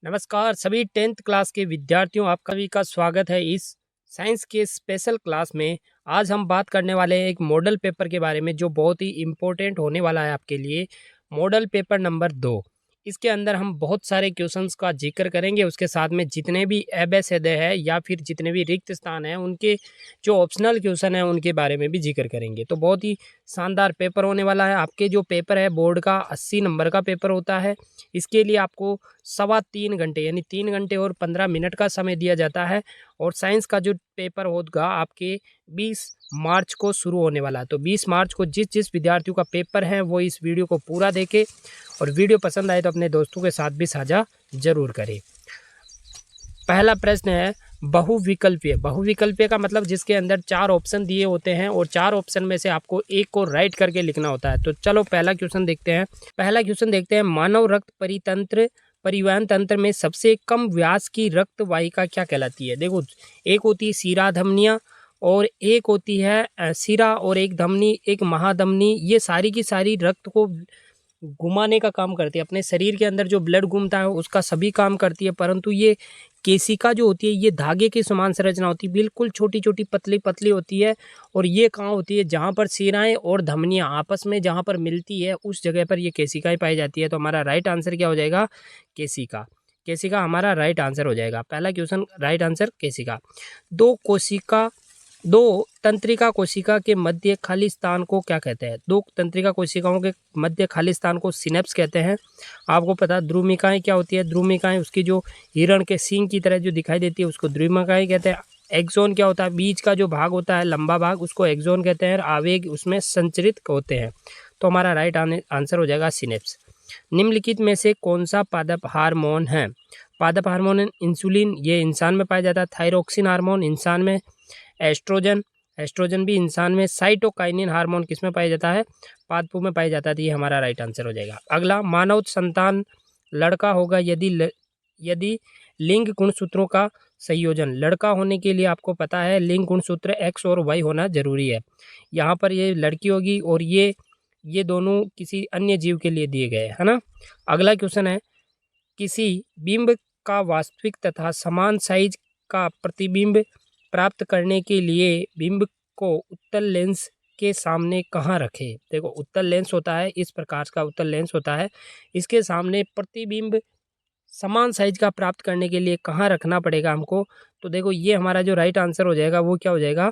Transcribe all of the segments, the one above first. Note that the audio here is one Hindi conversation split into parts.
नमस्कार सभी 10th क्लास के विद्यार्थियों, आपका सभी का स्वागत है इस साइंस के स्पेशल क्लास में। आज हम बात करने वाले हैं एक मॉडल पेपर के बारे में जो बहुत ही इम्पोर्टेंट होने वाला है आपके लिए। Model paper number 2। इसके अंदर हम बहुत सारे क्वेश्चंस का जिक्र करेंगे, उसके साथ में जितने भी अबेदे है या फिर जितने भी रिक्त स्थान हैं उनके जो ऑप्शनल क्वेश्चन हैं उनके बारे में भी जिक्र करेंगे। तो बहुत ही शानदार पेपर होने वाला है। आपके जो पेपर है बोर्ड का 80 नंबर का पेपर होता है। इसके लिए आपको 3.25 घंटे यानी 3 घंटे और 15 मिनट का समय दिया जाता है। और साइंस का जो पेपर होगा आपके 20 मार्च को शुरू होने वाला है। तो 20 मार्च को जिस जिस विद्यार्थियों का पेपर है वो इस वीडियो को पूरा देखे, और वीडियो पसंद आए तो अपने दोस्तों के साथ भी साझा जरूर करें। पहला प्रश्न है बहुविकल्पीय। बहुविकल्पीय का मतलब जिसके अंदर 4 ऑप्शन दिए होते हैं और 4 ऑप्शन में से आपको एक को राइट करके लिखना होता है। तो चलो पहला क्वेश्चन देखते हैं। पहला क्वेश्चन देखते हैं, मानव रक्त परिवहन तंत्र में सबसे कम व्यास की रक्त वाहिका क्या कहलाती है। देखो, एक होती है शिरा धमनियाँ, और एक होती है शिरा, और एक धमनी, एक महाधमनी। ये सारी की सारी रक्त को घुमाने का काम करती है। अपने शरीर के अंदर जो ब्लड घूमता है उसका सभी काम करती है, परंतु ये केशिका जो होती है ये धागे की समान संरचना होती है, बिल्कुल छोटी छोटी पतली पतली होती है। और ये कहाँ होती है, जहाँ पर शिराएं और धमनियाँ आपस में जहाँ पर मिलती है उस जगह पर ये केशिकाएं पाई जाती है। तो हमारा राइट आंसर क्या हो जाएगा, केशिका। केशिका हमारा राइट आंसर हो जाएगा। पहला क्वेश्चन राइट आंसर केशिका। दो तंत्रिका कोशिका के मध्य खाली स्थान को क्या कहते हैं। दो तंत्रिका कोशिकाओं के मध्य खाली स्थान को सिनेप्स कहते हैं। आपको पता है ध्रुमिकाएं क्या होती है। ध्रुमिकाएं उसकी जो हिरण के सींग की तरह जो दिखाई देती है उसको ध्रुमिकाएं कहते हैं। एक्सोन क्या होता है, बीच का जो भाग होता है लंबा भाग उसको एक्सोन कहते हैं। आवेग उसमें संचरित होते हैं। तो हमारा राइट आंसर हो जाएगा सिनेप्स। निम्नलिखित में से कौन सा पादप हार्मोन है। पादप हार्मोन इंसुलिन, ये इंसान में पाया जाता है। थायरोक्सिन हार्मोन इंसान में। एस्ट्रोजन भी इंसान में। साइटोकाइनिन हार्मोन किस में पाया जाता है, पादपों में पाया जाता है। तो ये हमारा राइट आंसर हो जाएगा। अगला, मानव संतान लड़का होगा यदि लिंग गुणसूत्रों का संयोजन। लड़का होने के लिए आपको पता है लिंग गुणसूत्र X और Y होना जरूरी है। यहाँ पर ये लड़की होगी और ये दोनों किसी अन्य जीव के लिए दिए गए है ना। अगला क्वेश्चन है, किसी बिंब का वास्तविक तथा समान साइज का प्रतिबिंब प्राप्त करने के लिए बिंब को उत्तल लेंस के सामने कहाँ रखें। देखो, उत्तल लेंस होता है, इस प्रकार का उत्तल लेंस होता है, इसके सामने प्रतिबिंब समान साइज का प्राप्त करने के लिए कहाँ रखना पड़ेगा हमको। तो देखो, ये हमारा जो राइट आंसर हो जाएगा वो क्या हो जाएगा,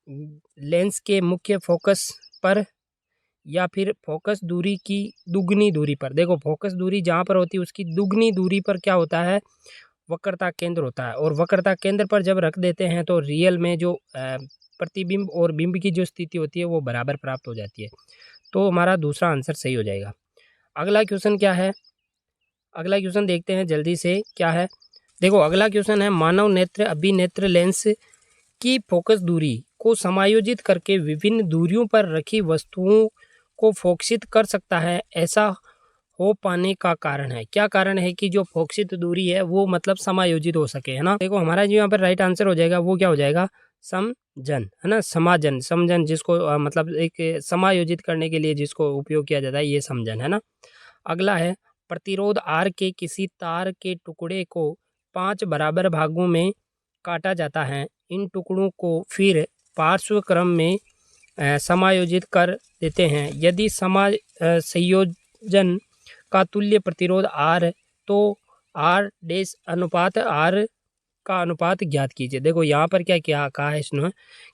लेंस के मुख्य फोकस पर या फिर फोकस दूरी की दुगनी दूरी पर। देखो, फोकस दूरी जहाँ पर होती है उसकी दुगनी दूरी पर क्या होता है, वक्रता केंद्र होता है। और वक्रता केंद्र पर जब रख देते हैं तो रियल में जो प्रतिबिंब और बिंब की जो स्थिति होती है वो बराबर प्राप्त हो जाती है। तो हमारा दूसरा आंसर सही हो जाएगा। अगला क्वेश्चन क्या है, अगला क्वेश्चन देखते हैं जल्दी से क्या है। देखो, अगला क्वेश्चन है, मानव नेत्र अभिनेत्र लेंस की फोकस दूरी को समायोजित करके विभिन्न दूरियों पर रखी वस्तुओं को फोकसित कर सकता है। ऐसा हो पाने का कारण है, क्या कारण है कि जो फोकसित दूरी है वो मतलब समायोजित हो सके, है ना। देखो, हमारा जो यहाँ पर राइट आंसर हो जाएगा वो क्या हो जाएगा, समजन, है ना। समजन जिसको मतलब एक समायोजित करने के लिए जिसको उपयोग किया जाता है, ये समजन, है ना। अगला है, प्रतिरोध R के किसी तार के टुकड़े को 5 बराबर भागों में काटा जाता है। इन टुकड़ों को फिर पार्श्व क्रम में समायोजित कर देते हैं। यदि संयोजन का तुल्य प्रतिरोध R तो R डैश अनुपात R का अनुपात ज्ञात कीजिए। देखो, यहाँ पर क्या क्या कहा है इसने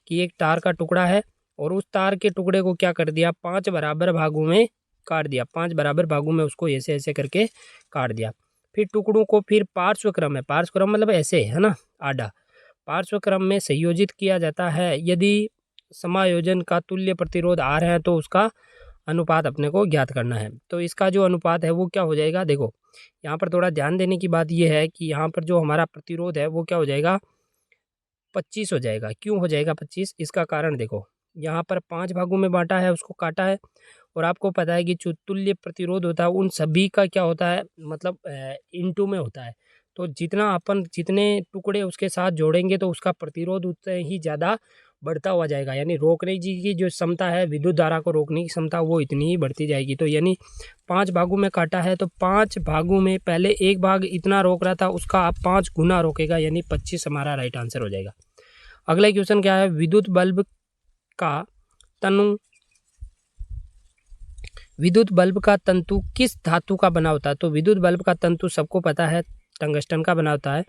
कि एक तार का टुकड़ा है और उस तार के टुकड़े को क्या कर दिया, 5 बराबर भागों में काट दिया। 5 बराबर भागों में उसको ऐसे ऐसे करके काट दिया। फिर टुकड़ों को फिर पार्श्व क्रम है, पार्श्व क्रम मतलब ऐसे, है ना, आधा पार्श्व क्रम में संयोजित किया जाता है। यदि समायोजन का तुल्य प्रतिरोध R है तो उसका अनुपात अपने को ज्ञात करना है। तो इसका जो अनुपात है वो क्या हो जाएगा, देखो यहाँ पर थोड़ा ध्यान देने की बात ये है कि यहाँ पर जो हमारा प्रतिरोध है वो क्या हो जाएगा, 25 हो जाएगा। क्यों हो जाएगा 25, इसका कारण देखो, यहाँ पर 5 भागों में बांटा है, उसको काटा है, और आपको पता है कि जो तुल्य प्रतिरोध होता है उन सभी का क्या होता है, मतलब इनटू में होता है। तो जितना अपन जितने टुकड़े उसके साथ जोड़ेंगे तो उसका प्रतिरोध उतना ही ज़्यादा बढ़ता हुआ जाएगा, यानी रोकने की जो क्षमता है, विद्युत धारा को रोकने की क्षमता, वो इतनी ही बढ़ती जाएगी। तो यानी 5 भागों में काटा है तो 5 भागों में पहले 1 भाग इतना रोक रहा था, उसका अब 5 गुना रोकेगा, यानी 25 हमारा राइट आंसर हो जाएगा। अगला क्वेश्चन क्या है, विद्युत बल्ब का तंतु किस धातु का बना होता है? तो विद्युत बल्ब का तंतु सबको पता है टंगस्टन का बना होता है।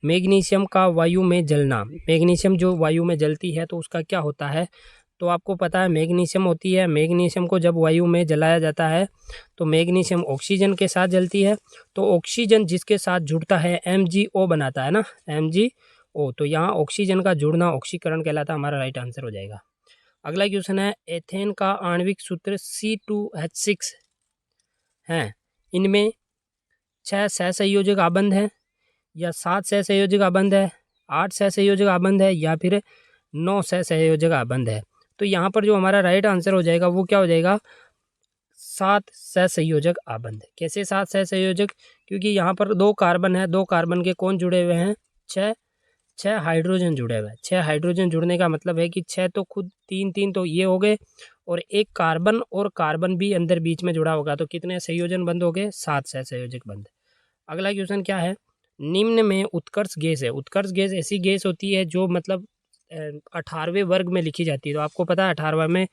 मैग्नीशियम का वायु में जलना, मैग्नीशियम जो वायु में जलती है तो उसका क्या होता है? तो आपको पता है मैग्नीशियम होती है, मैग्नीशियम को जब वायु में जलाया जाता है तो मैग्नीशियम ऑक्सीजन के साथ जलती है, तो ऑक्सीजन जिसके साथ जुड़ता है MgO बनाता है ना, MgO, तो यहाँ ऑक्सीजन का जुड़ना ऑक्सीकरण कहलाता है, हमारा राइट आंसर हो जाएगा। अगला क्वेश्चन है, एथेन का आणविक सूत्र C2H6 है, इनमें 6 सहसंयोजक आबंध है या 7 सहसंयोजक आबंध है, 8 सहसंयोजक आबंध है या फिर 9 सहसंयोजक आबंध है? तो यहाँ पर जो हमारा राइट आंसर हो जाएगा वो क्या हो जाएगा, 7 सहसंयोजक आबंध। कैसे 7 सहसंयोजक? क्योंकि यहाँ पर 2 कार्बन है, 2 कार्बन के कौन जुड़े हुए हैं, 6 हाइड्रोजन जुड़े हुए हैं। 6 हाइड्रोजन जुड़ने का मतलब है कि 6 तो खुद 3 तो ये हो गए, और एक कार्बन और कार्बन भी अंदर बीच में जुड़ा होगा, तो कितने संयोजन बंद हो गए, 7 सहसंयोजक बंद। अगला क्वेश्चन क्या है, निम्न में उत्कर्ष गैस है। उत्कर्ष गैस ऐसी गैस होती है जो मतलब 18वें वर्ग में लिखी जाती है। तो आपको पता है 18वां में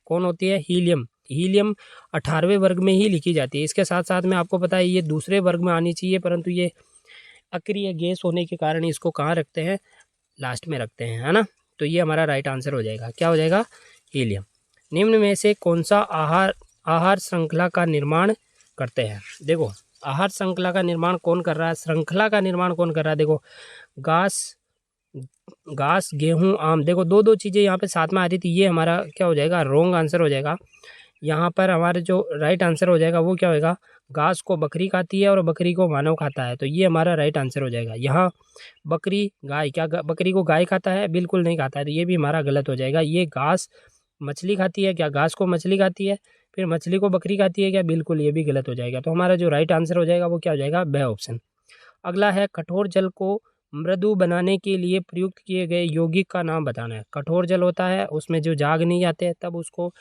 कौन होती है, हीलियम। हीलियम 18वें वर्ग में ही लिखी जाती है। इसके साथ साथ में आपको पता है ये दूसरे वर्ग में आनी चाहिए, परंतु ये अक्रिय गैस होने के कारण इसको कहाँ रखते हैं, लास्ट में रखते हैं, है ना। तो ये हमारा राइट आंसर हो जाएगा, क्या हो जाएगा, हीलियम। निम्न में से कौन सा आहार श्रृंखला का निर्माण करते हैं? देखो आहार श्रृंखला का निर्माण कौन कर रहा है, श्रृंखला का निर्माण कौन कर रहा है? देखो घास, गेहूं, आम, देखो 2 चीज़ें यहाँ पे साथ में आ रही थी, ये हमारा क्या हो जाएगा, रॉन्ग आंसर हो जाएगा। यहाँ पर हमारे जो राइट आंसर हो जाएगा वो क्या होगा, घास को बकरी खाती है और बकरी को मानव खाता है, तो ये हमारा राइट आंसर हो जाएगा। यहाँ बकरी गाय, क्या बकरी को गाय खाता है? बिल्कुल नहीं खाता है, तो ये भी हमारा गलत हो जाएगा। ये घास मछली खाती है, क्या घास को मछली खाती है? फिर मछली को बकरी खाती है क्या? बिल्कुल, ये भी गलत हो जाएगा। तो हमारा जो राइट आंसर हो जाएगा वो क्या हो जाएगा, ब ऑप्शन। अगला है, कठोर जल को मृदु बनाने के लिए प्रयुक्त किए गए यौगिक का नाम बताना है। कठोर जल होता है उसमें जो झाग नहीं आते, तब उसको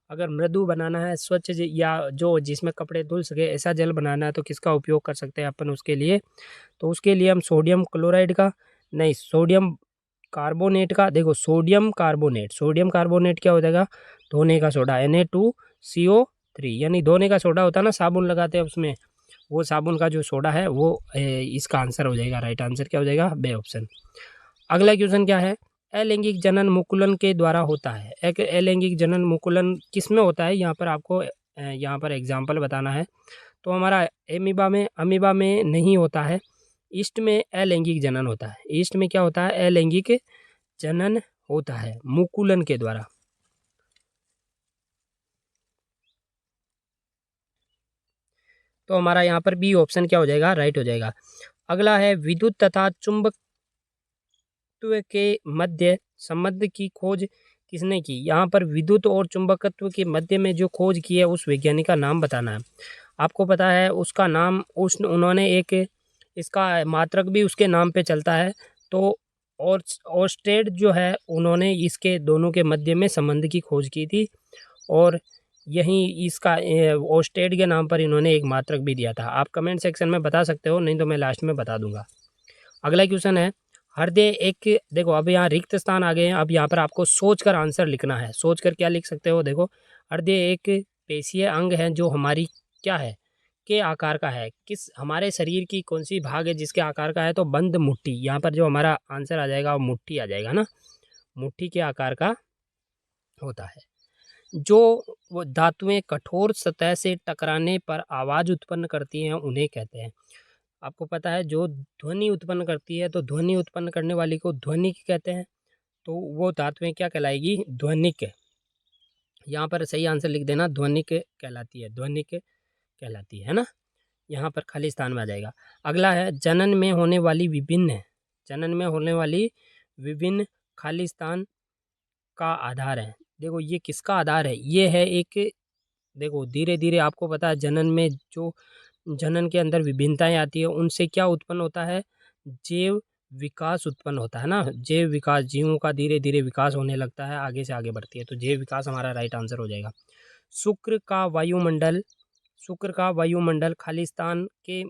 अगर मृदु बनाना है, स्वच्छ या जो जिसमें कपड़े धुल सके, ऐसा जल बनाना है, तो किसका उपयोग कर सकते हैं अपन उसके लिए? तो उसके लिए हम सोडियम क्लोराइड का, नहीं सोडियम कार्बोनेट का, देखो सोडियम कार्बोनेट क्या हो जाएगा, धोने का सोडा, Na2CO3, यानी धोने का सोडा होता है ना, साबुन लगाते हैं उसमें, वो साबुन का जो सोडा है वो इसका आंसर हो जाएगा, राइट आंसर क्या हो जाएगा, बे ऑप्शन। अगला क्वेश्चन क्या है, अलैंगिक जनन मुकुलन के द्वारा होता है। एक अलैंगिक जनन मुकुलन किस में होता है, यहाँ पर आपको यहाँ पर एग्जाम्पल बताना है। तो हमारा अमीबा में नहीं होता है, ईस्ट में अलैंगिक जनन होता है। ईस्ट में क्या होता है, अलैंगिक जनन होता है मुकुलन के द्वारा। तो हमारा यहाँ पर बी ऑप्शन क्या हो जाएगा, राइट हो जाएगा। अगला है, विद्युत तथा चुंबकत्व के मध्य संबंध की खोज किसने की? यहाँ पर विद्युत और चुंबकत्व के मध्य में जो खोज की है उस वैज्ञानिक का नाम बताना है। आपको पता है उसका नाम, उन्होंने एक इसका मात्रक भी उसके नाम पे चलता है। तो और ऑर्स्टेड जो है, उन्होंने इसके दोनों के मध्य में संबंध की खोज की थी, और यहीं इसका ऑर्स्टेड के नाम पर इन्होंने एक मात्रक भी दिया था। आप कमेंट सेक्शन में बता सकते हो, नहीं तो मैं लास्ट में बता दूंगा। अगला क्वेश्चन है, हृदय एक, देखो अब यहाँ रिक्त स्थान आ गए हैं, अब यहाँ पर आपको सोचकर आंसर लिखना है। सोचकर क्या लिख सकते हो, देखो हृदय एक पेशीय अंग है जो हमारी क्या है, के आकार का है। किस हमारे शरीर की कौन सी भाग है जिसके आकार का है? तो बंद मुट्ठी। यहाँ पर जो हमारा आंसर आ जाएगा वो मुट्ठी आ जाएगा ना, मुट्ठी के आकार का होता है। जो वो धातुएं कठोर सतह से टकराने पर आवाज़ उत्पन्न करती हैं उन्हें कहते हैं। आपको पता है जो ध्वनि उत्पन्न करती है, तो ध्वनि उत्पन्न करने वाली को ध्वनिक कहते हैं। तो वो धातुएं क्या कहलाएगी, ध्वनिक। यहाँ पर सही आंसर लिख देना, ध्वनिक कहलाती है, ध्वनिक कहलाती है ना, यहाँ पर खाली स्थान में आ जाएगा। अगला है, जनन में होने वाली विभिन्न खाली स्थान का आधार है। देखो ये किसका आधार है, ये है एक, देखो धीरे धीरे आपको पता है जनन में जो जनन के अंदर विभिन्नताएं आती है, उनसे क्या उत्पन्न होता है, जैव विकास उत्पन्न होता है ना, जैव विकास, जीवों का धीरे धीरे विकास होने लगता है, आगे से आगे बढ़ती है, तो जैव विकास हमारा राइट आंसर हो जाएगा। शुक्र का वायुमंडल खालिस्तान के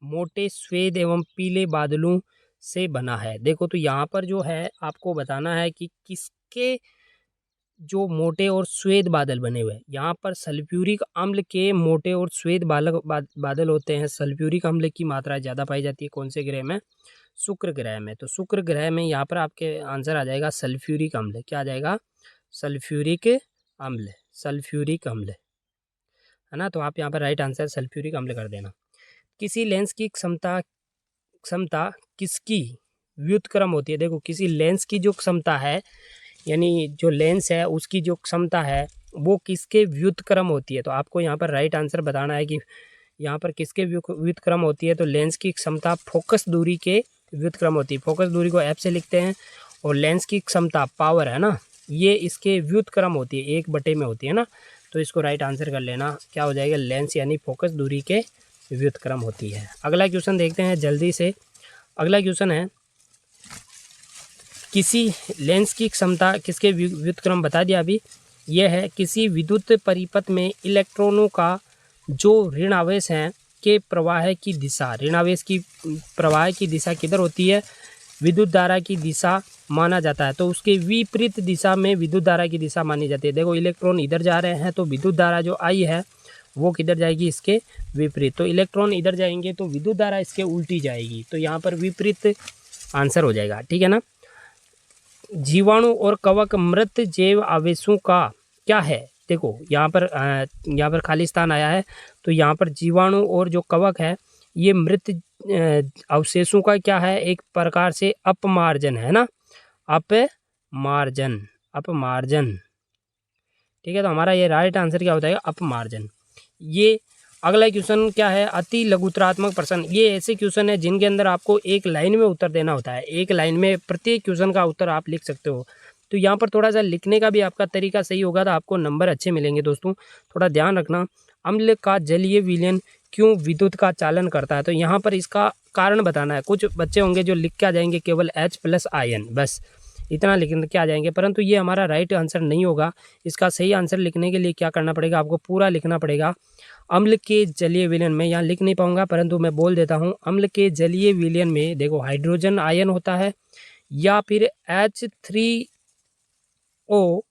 मोटे स्वेद एवं पीले बादलों से बना है। देखो तो यहाँ पर जो है आपको बताना है कि किसके जो मोटे और श्वेत बादल बने हुए हैं। यहाँ पर सल्फ्यूरिक अम्ल के मोटे और श्वेत बादल होते हैं। सल्फ्यूरिक अम्ल की मात्रा ज़्यादा पाई जाती है कौन से ग्रह में? शुक्र ग्रह में। तो शुक्र ग्रह में यहाँ पर आपके आंसर आ जाएगा सल्फ्यूरिक अम्ल। क्या आ जाएगा? सल्फ्यूरिक अम्ल। सल्फ्यूरिक अम्ल है ना, तो आप यहाँ पर राइट आंसर सल्फ्यूरिक अम्ल कर देना। किसी लेंस की क्षमता किसकी व्युत्क्रम होती है? देखो किसी लेंस की जो क्षमता है, यानी जो लेंस है उसकी जो क्षमता है वो किसके व्युत्क्रम होती है? तो आपको यहाँ पर राइट आंसर बताना है कि यहाँ पर किसके व्युत्क्रम होती है। तो लेंस की क्षमता फोकस दूरी के व्युत्क्रम होती है। फोकस दूरी को एफ से लिखते हैं, और लेंस की क्षमता पावर है ना, ये इसके व्युत्क्रम होती है, 1/में होती है ना, तो इसको राइट आंसर कर लेना। क्या हो जाएगा? लेंस यानी फोकस दूरी के व्युत्क्रम होती है। अगला क्वेश्चन देखते हैं जल्दी से। अगला क्वेश्चन है, किसी लेंस की क्षमता किसके व्युत्क्रम बता दिया अभी। यह है किसी विद्युत परिपथ में इलेक्ट्रॉनों का जो ऋण आवेश हैं के प्रवाह की दिशा, ऋण आवेश की प्रवाह की दिशा किधर होती है? विद्युत धारा की दिशा माना जाता है। तो उसके विपरीत दिशा में विद्युत धारा की दिशा मानी जाती है। देखो इलेक्ट्रॉन इधर जा रहे हैं तो विद्युत धारा जो आई है वो किधर जाएगी? इसके विपरीत। तो इलेक्ट्रॉन इधर जाएंगे तो विद्युत धारा इसके उल्टी जाएगी, तो यहाँ पर विपरीत आंसर हो जाएगा। ठीक है ना। जीवाणु और कवक मृत जैव आवेशों का क्या है? देखो यहाँ पर खालिस्तान आया है, तो यहाँ पर जीवाणु और जो कवक है ये मृत अवशेषों का क्या है? एक प्रकार से अपमार्जन है ना, अपमार्जन। अपमार्जन ठीक है, तो हमारा ये राइट आंसर क्या होता है? अपमार्जन। ये अगला क्वेश्चन क्या है? अति लघुत्रात्मक प्रश्न। ये ऐसे क्वेश्चन है जिनके अंदर आपको एक लाइन में उत्तर देना होता है। एक लाइन में प्रत्येक क्वेश्चन का उत्तर आप लिख सकते हो। तो यहाँ पर थोड़ा सा लिखने का भी आपका तरीका सही होगा तो आपको नंबर अच्छे मिलेंगे। दोस्तों थोड़ा ध्यान रखना। अम्ल का जलीय विलयन क्यों विद्युत का चालन करता है? तो यहाँ पर इसका कारण बताना है। कुछ बच्चे होंगे जो लिख के आ जाएंगे केवल H+ आयन, बस इतना लिख के आ जाएंगे, परंतु ये हमारा राइट आंसर नहीं होगा। इसका सही आंसर लिखने के लिए क्या करना पड़ेगा? आपको पूरा लिखना पड़ेगा। अम्ल के जलीय विलयन में यहाँ लिख नहीं पाऊंगा, परंतु मैं बोल देता हूँ। अम्ल के जलीय विलयन में देखो हाइड्रोजन आयन होता है या फिर H3O+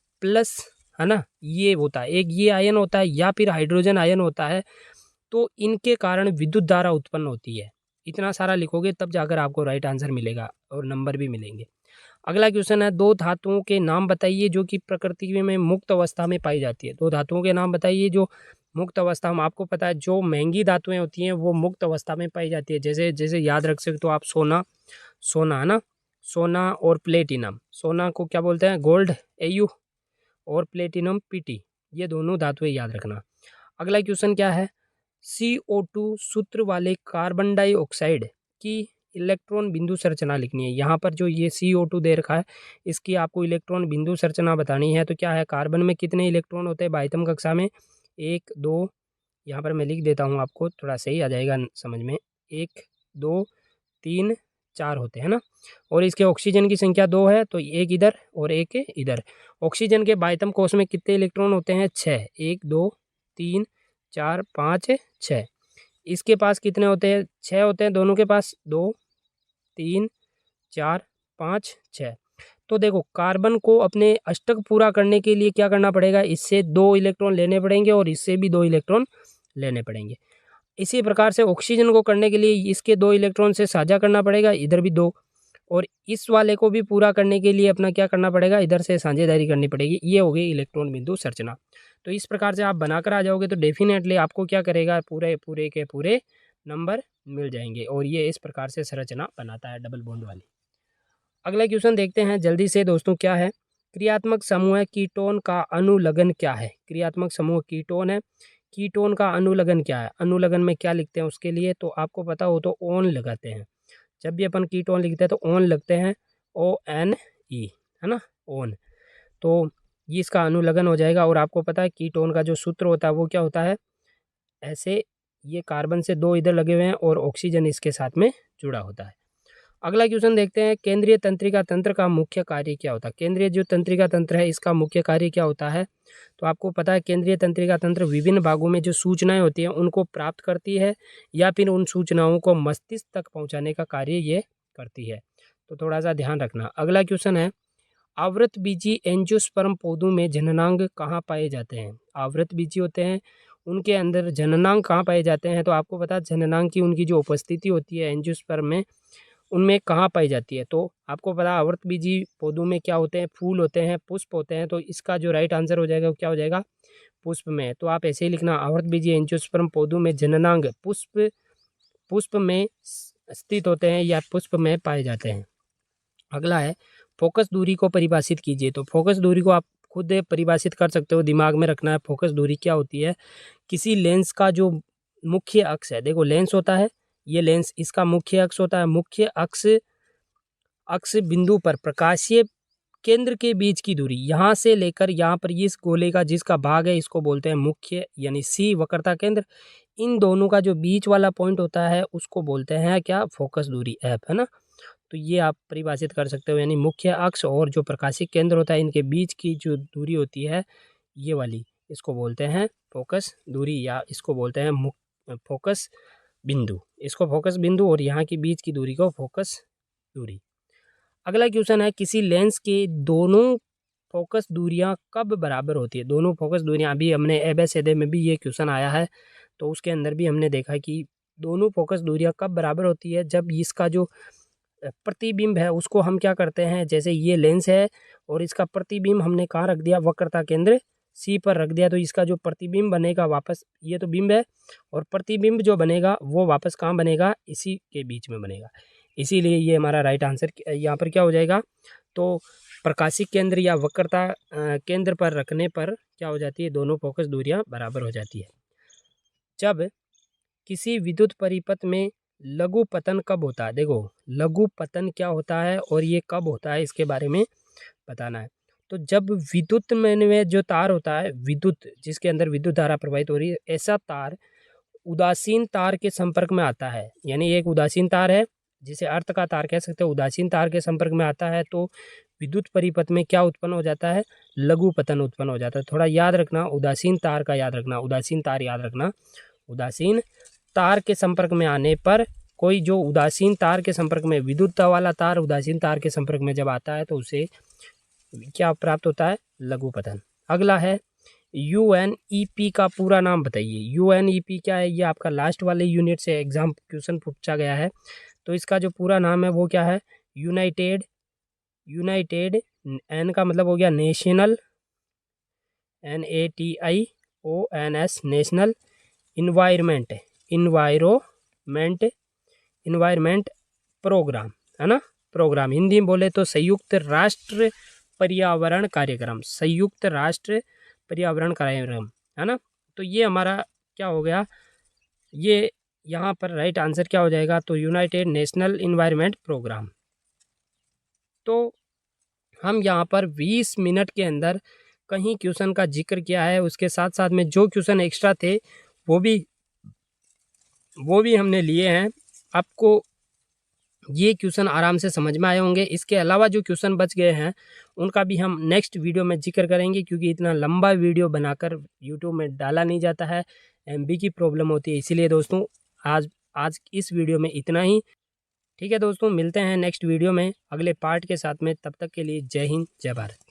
है ना, ये होता है एक, ये आयन होता है या फिर हाइड्रोजन आयन होता है। तो इनके कारण विद्युत धारा उत्पन्न होती है। इतना सारा लिखोगे तब जाकर आपको राइट आंसर मिलेगा और नंबर भी मिलेंगे। अगला क्वेश्चन है, दो धातुओं के नाम बताइए जो कि प्रकृति में मुक्त अवस्था में पाई जाती है। दो धातुओं के नाम बताइए जो मुक्त अवस्था में, आपको पता है जो महंगी धातुएं होती हैं वो मुक्त अवस्था में पाई जाती है। जैसे जैसे याद रख सकते हो आप, सोना है ना, सोना और प्लेटिनम। सोना को क्या बोलते हैं? गोल्ड Au, और प्लेटिनम Pt। ये दोनों धातुएं याद रखना। अगला क्वेश्चन क्या है? CO2 सूत्र वाले कार्बन डाइऑक्साइड की इलेक्ट्रॉन बिंदु संरचना लिखनी है। यहाँ पर जो ये CO2 दे रखा है इसकी आपको इलेक्ट्रॉन बिंदु संरचना बतानी है। तो क्या है? कार्बन में कितने इलेक्ट्रॉन होते हैं बाह्यतम कक्षा में? 1 2, यहाँ पर मैं लिख देता हूँ आपको, थोड़ा सही आ जाएगा समझ में। 1 2 3 4 होते हैं ना, और इसके ऑक्सीजन की संख्या 2 है, तो एक इधर और एक इधर। ऑक्सीजन के बाह्यतम कोश में कितने इलेक्ट्रॉन होते हैं? 6। 1 2 3 4 5 6। इसके पास कितने होते हैं? 6 होते हैं दोनों के पास। 2 3 4 5 6। तो देखो कार्बन को अपने अष्टक पूरा करने के लिए क्या करना पड़ेगा? इससे 2 इलेक्ट्रॉन लेने पड़ेंगे और इससे भी 2 इलेक्ट्रॉन लेने पड़ेंगे। इसी प्रकार से ऑक्सीजन को करने के लिए इसके 2 इलेक्ट्रॉन से साझा करना पड़ेगा, इधर भी 2, और इस वाले को भी पूरा करने के लिए अपना क्या करना पड़ेगा? इधर से साझेदारी करनी पड़ेगी। ये हो गई इलेक्ट्रॉन बिंदु संरचना। तो इस प्रकार से आप बनाकर आ जाओगे तो डेफिनेटली आपको क्या करेगा? पूरे पूरे के पूरे नंबर मिल जाएंगे। और ये इस प्रकार से संरचना बनाता है डबल बॉन्ड वाली। अगला क्वेश्चन देखते हैं जल्दी से दोस्तों। क्या है? क्रियात्मक समूह कीटोन का अनुलग्न क्या है? क्रियात्मक समूह कीटोन है, कीटोन का अनुलग्न क्या है? अनुलग्न में क्या लिखते हैं उसके लिए? तो आपको पता हो तो ओन लगाते हैं। जब भी अपन कीटोन लिखते हैं तो ओन लगते हैं, ONE है ना, ओन। तो ये इसका अनुलग्न हो जाएगा। और आपको पता है कीटोन का जो सूत्र होता है वो क्या होता है? ऐसे ये कार्बन से 2 इधर लगे हुए हैं और ऑक्सीजन इसके साथ में जुड़ा होता है। अगला क्वेश्चन देखते हैं, केंद्रीय तंत्रिका तंत्र का मुख्य कार्य क्या होता है। केंद्रीय जो तंत्रिका तंत्र है इसका मुख्य कार्य क्या होता है। तो आपको पता है केंद्रीय तंत्रिका तंत्र विभिन्न भागों में जो सूचनाएं होती हैं उनको प्राप्त करती है या फिर उन सूचनाओं को मस्तिष्क तक पहुंचाने का कार्य ये करती है। तो थोड़ा सा ध्यान रखना। अगला क्वेश्चन है, आवृतबीजी एंजियोस्पर्म पौधों में जननांग कहाँ पाए जाते हैं। आवृतबीजी होते हैं उनके अंदर जननांग कहाँ पाए जाते हैं। तो आपको पता है जननांग की उनकी जो उपस्थिति होती है एंजियोस्पर्म में उनमें कहाँ पाई जाती है। तो आपको पता है आवृतबीजी पौधों में क्या होते हैं, फूल होते हैं, पुष्प होते हैं। तो इसका जो राइट आंसर हो जाएगा वो क्या हो जाएगा, पुष्प में। तो आप ऐसे ही लिखना, आवृतबीजी एंजियोस्पर्म पौधों में जननांग पुष्प में स्थित होते हैं या पुष्प में पाए जाते हैं। अगला है, फोकस दूरी को परिभाषित कीजिए। तो फोकस दूरी को आप खुद परिभाषित कर सकते हो, दिमाग में रखना है। फोकस दूरी क्या होती है, किसी लेंस का जो मुख्य अक्ष है, देखो लेंस होता है, ये लेंस इसका मुख्य अक्ष होता है। मुख्य अक्ष बिंदु पर प्रकाशीय केंद्र के बीच की दूरी, यहाँ से लेकर यहाँ पर इस गोले का जिसका भाग है इसको बोलते हैं मुख्य यानी सी वक्रता केंद्र। इन दोनों का जो बीच वाला पॉइंट होता है उसको बोलते हैं क्या, फोकस दूरी एफ, है ना। तो ये आप परिभाषित कर सकते हो, यानी मुख्य अक्ष और जो प्रकाशिक केंद्र होता है इनके बीच की जो दूरी होती है ये वाली, इसको बोलते हैं फोकस दूरी या इसको बोलते हैं फोकस बिंदु। इसको फोकस बिंदु और यहाँ के बीच की दूरी को फोकस दूरी। अगला क्वेश्चन है, किसी लेंस के दोनों फोकस दूरियां कब बराबर होती है। दोनों फोकस दूरियां, अभी हमने एबीसीडी में भी ये क्वेश्चन आया है तो उसके अंदर भी हमने देखा कि दोनों फोकस दूरियां कब बराबर होती है, जब इसका जो प्रतिबिंब है उसको हम क्या करते हैं, जैसे ये लेंस है और इसका प्रतिबिंब हमने कहाँ रख दिया, वक्रता केंद्र सी पर रख दिया। तो इसका जो प्रतिबिंब बनेगा वापस, ये तो बिंब है और प्रतिबिंब जो बनेगा वो वापस कहाँ बनेगा, इसी के बीच में बनेगा। इसीलिए ये हमारा राइट आंसर यहाँ पर क्या हो जाएगा, तो प्रकाशिक केंद्र या वक्रता केंद्र पर रखने पर क्या हो जाती है, दोनों फोकस दूरियां बराबर हो जाती है। जब किसी विद्युत परिपथ में लघु पतन कब होता है। देखो लघु पतन क्या होता है और ये कब होता है इसके बारे में बताना है। तो जब विद्युत में जो तार होता है, विद्युत जिसके अंदर विद्युत धारा प्रवाहित हो रही है, ऐसा तार उदासीन तार के संपर्क में आता है, यानी एक उदासीन तार है जिसे अर्थ का तार कह सकते हो, उदासीन तार के संपर्क में आता है तो विद्युत परिपथ में क्या उत्पन्न हो जाता है, लघु पतन उत्पन्न हो जाता है। थोड़ा याद रखना, उदासीन तार का याद रखना, उदासीन तार याद रखना। उदासीन तार के संपर्क में आने पर, कोई जो उदासीन तार के संपर्क में, विद्युत वाला तार उदासीन तार के संपर्क में जब आता है तो उसे क्या प्राप्त होता है, लघु पतन। अगला है, UNEP का पूरा नाम बताइए। UNEP क्या है, ये आपका लास्ट वाले यूनिट से एग्जाम क्वेश्चन पूछा गया है। तो इसका जो पूरा नाम है वो क्या है, यूनाइटेड एन का मतलब हो गया national, NATIONS national environment programme, है ना। प्रोग्राम हिंदी में बोले तो संयुक्त राष्ट्र पर्यावरण कार्यक्रम, संयुक्त राष्ट्र पर्यावरण कार्यक्रम, है ना। तो ये हमारा क्या हो गया, ये यहाँ पर राइट आंसर क्या हो जाएगा, तो यूनाइटेड नेशनल इन्वायरमेंट प्रोग्राम। तो हम यहाँ पर 20 मिनट के अंदर कहीं क्वेश्चन का जिक्र किया है, उसके साथ साथ में जो क्वेश्चन एक्स्ट्रा थे वो भी हमने लिए हैं। आपको ये क्वेश्चन आराम से समझ में आए होंगे। इसके अलावा जो क्वेश्चन बच गए हैं उनका भी हम नेक्स्ट वीडियो में जिक्र करेंगे, क्योंकि इतना लंबा वीडियो बनाकर यूट्यूब में डाला नहीं जाता है, MB की प्रॉब्लम होती है। इसीलिए दोस्तों आज इस वीडियो में इतना ही। ठीक है दोस्तों, मिलते हैं नेक्स्ट वीडियो में अगले पार्ट के साथ में। तब तक के लिए जय हिंद, जय भारत।